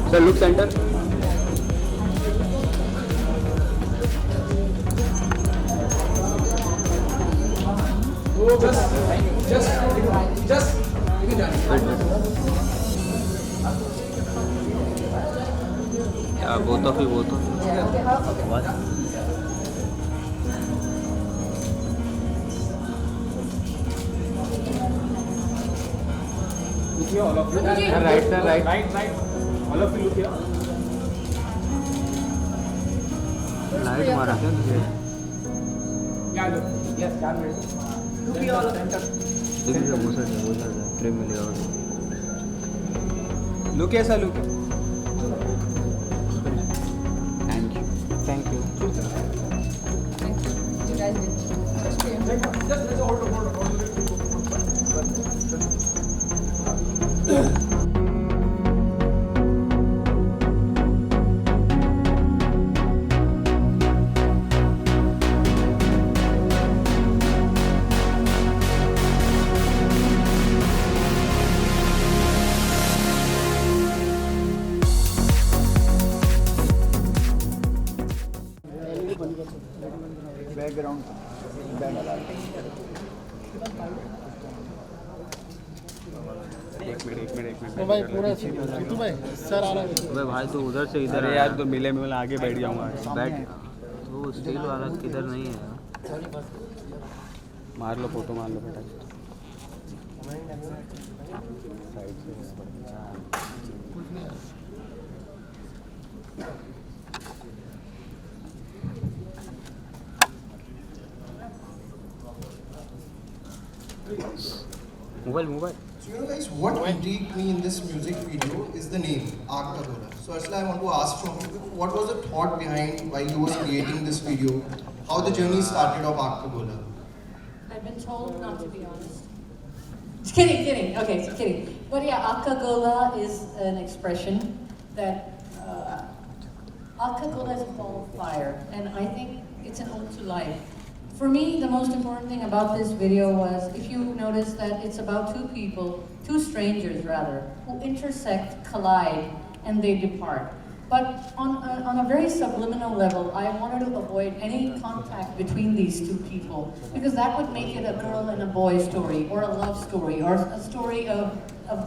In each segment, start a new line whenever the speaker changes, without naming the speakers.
Sir, look center.
Just.
Yeah, both of you. What?
Look here, all of you.
Right, sir, right.
Right. All of you look here.
Light मारा क्या तुझे?
Yeah, look. Yes, stand ready. Look here, all of you.
देखिए वो sir frame मिलेगा
Look here, sir, look here.
Thank you
You guys did.
Just hold on. Background. एक minute
तो भाई पूरा सीटू भाई सर आ रहा है।
अबे भाई तू उधर से इधर
अरे
आया।
यार तो मिले में आगे बैठ जाऊंगा
बैठ वो स्टील वाला किधर नहीं है
मार लो फोटो मार लो बेटा
mobile
So you know guys, what intrigued me in this music video is the name, Gola. So Arsla, I want to ask from you, what was the thought behind while you was creating this video? How the journey started of Gola?
I've been told not to be honest. Just kidding. Okay, just kidding. But yeah, Gola is an expression that Gola is a ball of fire, and I think it's an ode to life. For me, the most important thing about this video was, if you notice that it's about two people, two strangers rather, who intersect, collide, and they depart. But on a very subliminal level, I wanted to avoid any contact between these two people, because that would make it a girl and a boy story, or a love story, or a story of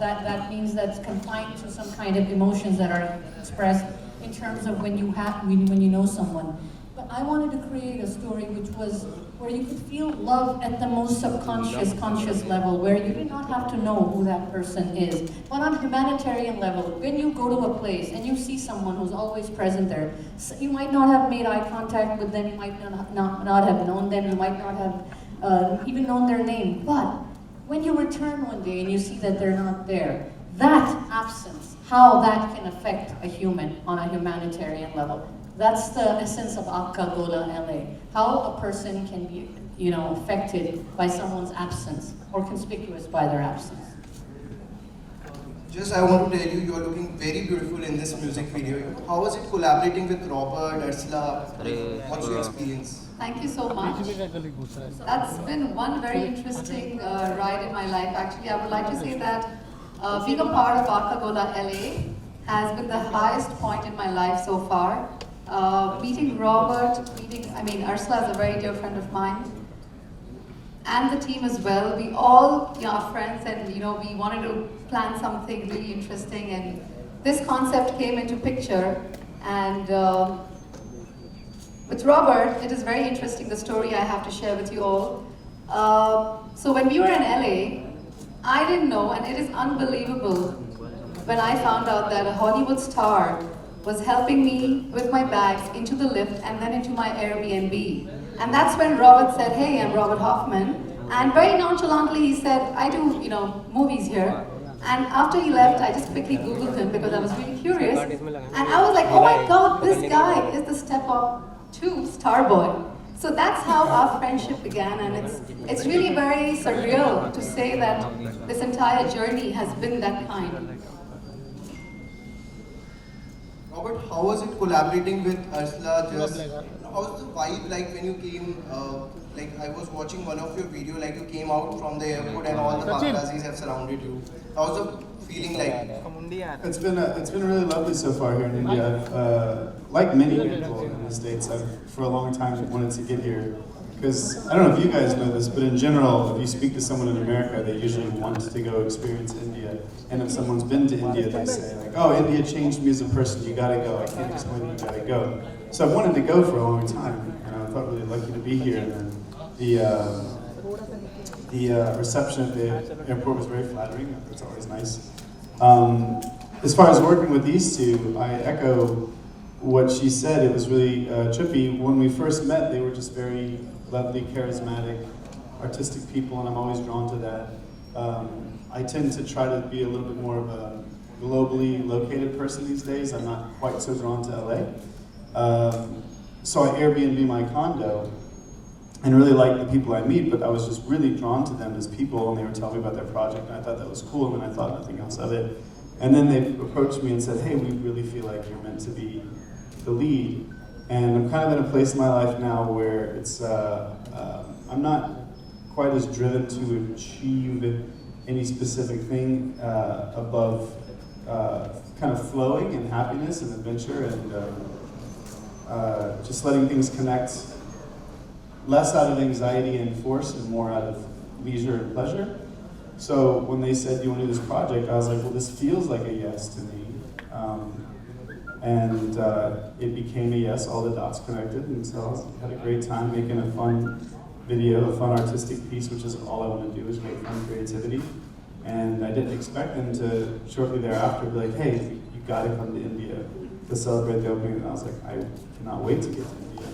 that means that's confined to some kind of emotions that are expressed in terms of when you know someone. But I wanted to create a story which was where you could feel love at the most subconscious, conscious level, where you did not have to know who that person is. But on a humanitarian level, when you go to a place and you see someone who's always present there, you might not have made eye contact with them, you might not have known them, you might not have even known their name. But when you return one day and you see that they're not there, that absence, how that can affect a human on a humanitarian level. That's the essence of Gola L.A. How a person can be, affected by someone's absence or conspicuous by their absence.
Just I want to tell you, you are looking very beautiful in this music video. How was it collaborating with Robert, Ursula? What's your experience?
Thank you so much. That's been one very interesting ride in my life. Actually, I would like to say that being a part of Gola L.A. has been the highest point in my life so far. Meeting Robert, Ursula is a very dear friend of mine, and the team as well. We all are friends, and we wanted to plan something really interesting, and this concept came into picture. And with Robert, it is very interesting, the story I have to share with you all. So when we were in LA, I didn't know, and it is unbelievable when I found out that a Hollywood star was helping me with my bags into the lift and then into my Airbnb. And that's when Robert said, "Hey, I'm Robert Hoffman." And very nonchalantly he said, "I do, movies here." And after he left, I just quickly Googled him because I was really curious. And I was like, oh my God, this guy is the Step Up 2 star boy. So that's how our friendship began, and it's really very surreal to say that this entire journey has been that kind.
Robert, how was it collaborating with Ursula? How was the vibe like when you came? Like I was watching one of your video, like you came out from the airport and all the paparazzis have surrounded you. How was the feeling like?
It's been really lovely so far here in India. I've, like many people in the States, I've for a long time wanted to get here. Because, I don't know if you guys know this, but in general, if you speak to someone in America, they usually want to go experience India. And if someone's been to India, they say, like, oh, India changed me as a person, you gotta go. I can't explain it, you gotta go. So I wanted to go for a long time, and I felt really lucky to be here. And then the reception at the airport was very flattering. It's always nice. As far as working with these two, I echo what she said. It was really trippy. When we first met, they were just very lovely, charismatic, artistic people, and I'm always drawn to that. I tend to try to be a little bit more of a globally located person these days. I'm not quite so drawn to LA. So I Airbnb my condo and really like the people I meet, but I was just really drawn to them as people, and they were telling me about their project, and I thought that was cool, and I thought nothing else of it. And then they approached me and said, hey, we really feel like you're meant to be the lead. And I'm kind of in a place in my life now where it's, I'm not quite as driven to achieve any specific thing above kind of flowing and happiness and adventure and just letting things connect less out of anxiety and force and more out of leisure and pleasure. So when they said, do you want to do this project? I was like, well, this feels like a yes to me. And it became a yes, all the dots connected, and so I had a great time making a fun video, a fun artistic piece, which is all I want to do is make fun creativity. And I didn't expect them to shortly thereafter be like, hey, you gotta come to India to celebrate the opening, and I was like, I cannot wait to get to India.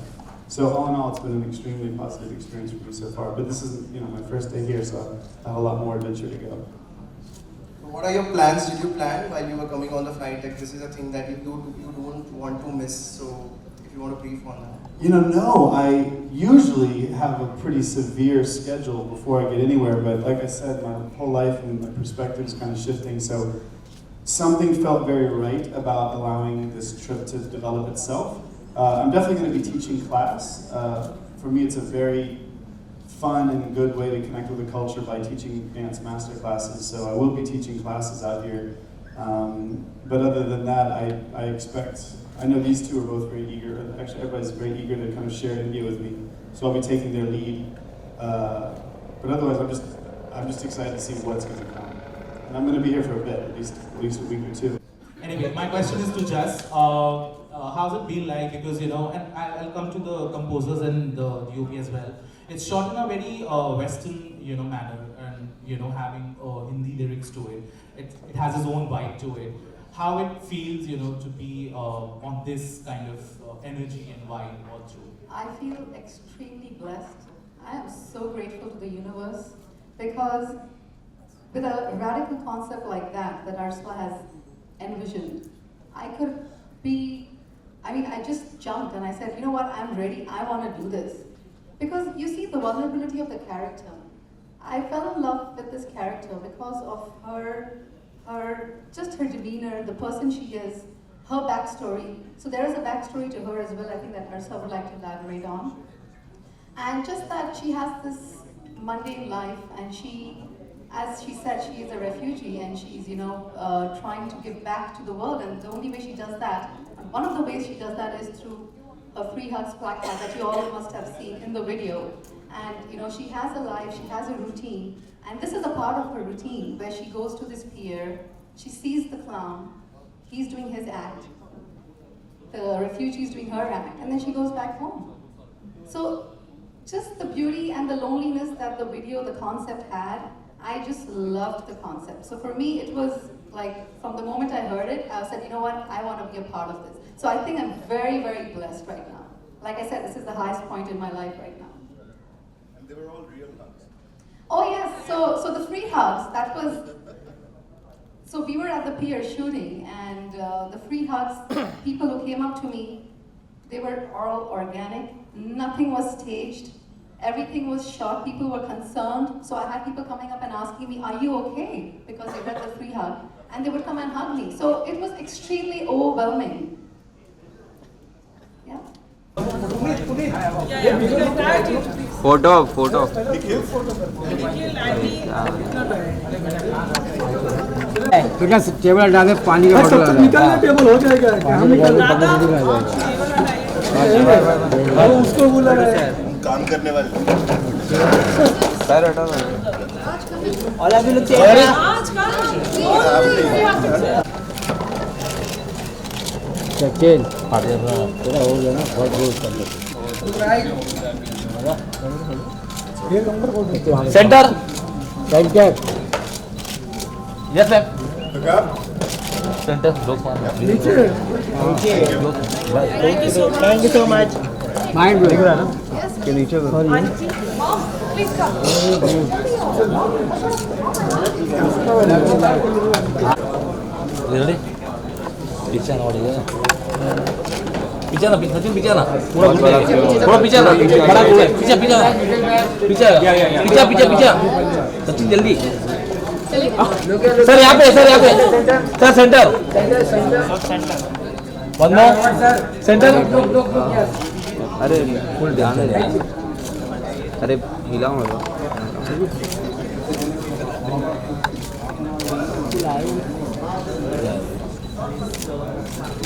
So all in all, it's been an extremely positive experience for me so far, but this is my first day here, so I have a lot more adventure to go.
What are your plans? Did you plan while you were coming on the flight? Like, this is a thing that you don't want to miss. So if you want to brief on that.
No. I usually have a pretty severe schedule before I get anywhere. But like I said, my whole life and my perspective is kind of shifting. So something felt very right about allowing this trip to develop itself. I'm definitely going to be teaching class. For me, it's a very fun and good way to connect with the culture by teaching dance master classes. So I will be teaching classes out here. But other than that, I know these two are both very eager. Actually, everybody's very eager to kind of share India with me. So I'll be taking their lead. But otherwise, I'm just excited to see what's going to come. And I'm going to be here for a bit, at least a week or two.
Anyway, my question is to Jess. How's it been like? Because, and I'll come to the composers and the DOP as well. It's shot in a very Western, manner, and having Hindi lyrics to it. It has its own vibe to it. How it feels, to be on this kind of energy and vibe all through.
I feel extremely blessed. I am so grateful to the universe because with a radical concept like that Ursula has envisioned, I just jumped and I said, you know what, I'm ready, I want to do this. Because you see the vulnerability of the character. I fell in love with this character because of her demeanor, the person she is, her backstory. So there is a backstory to her as well, I think that Ursula would like to elaborate on. And just that she has this mundane life, and she, as she said, she is a refugee, and she's, trying to give back to the world, and the only way she does that, one of the ways she does that is through a Free Hugs placard that you all must have seen in the video. And she has a life, she has a routine, and this is a part of her routine where she goes to this pier, she sees the clown, he's doing his act, the refugee is doing her act, and then she goes back home. So just the beauty and the loneliness that the video, the concept had, I just loved the concept. So for me, it was like, from the moment I heard it, I said, you know what, I want to be a part of this. So I think I'm very, very blessed right now. Like I said, this is the highest point in my life right now.
And they were all real hugs.
Oh yes, so the free hugs, that was, so we were at the pier shooting, and the free hugs, people who came up to me, they were all organic, nothing was staged, everything was shot, people were concerned, so I had people coming up and asking me, are you okay? Because they read the free hug, and they would come and hug me. So it was extremely overwhelming. Yeah.
Photo.
Nikhil?
Yeah. बेटा table डाले पानी का bottle निकलना table हो जाएगा हम निकलना उसको बोला
काम करने वाले
पैर हटा और अभी लोग चेन तेरा हो गया ना बहुत बहुत कर
centre
centre
yes ma'am centre लोग
नीचे thank you so much mind दिख रहा है ना के नीचे
रेडी पीछे ना पीछे ना सचिन पीछे ना थोड़ा पीछे ना बड़ा गोल है पीछे पीछे पीछे पीछे पीछे पीछे सचिन जल्दी सर यहाँ पे sir centre one more centre
अरे फुल ध्यान है अरे हिलाओ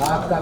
आपका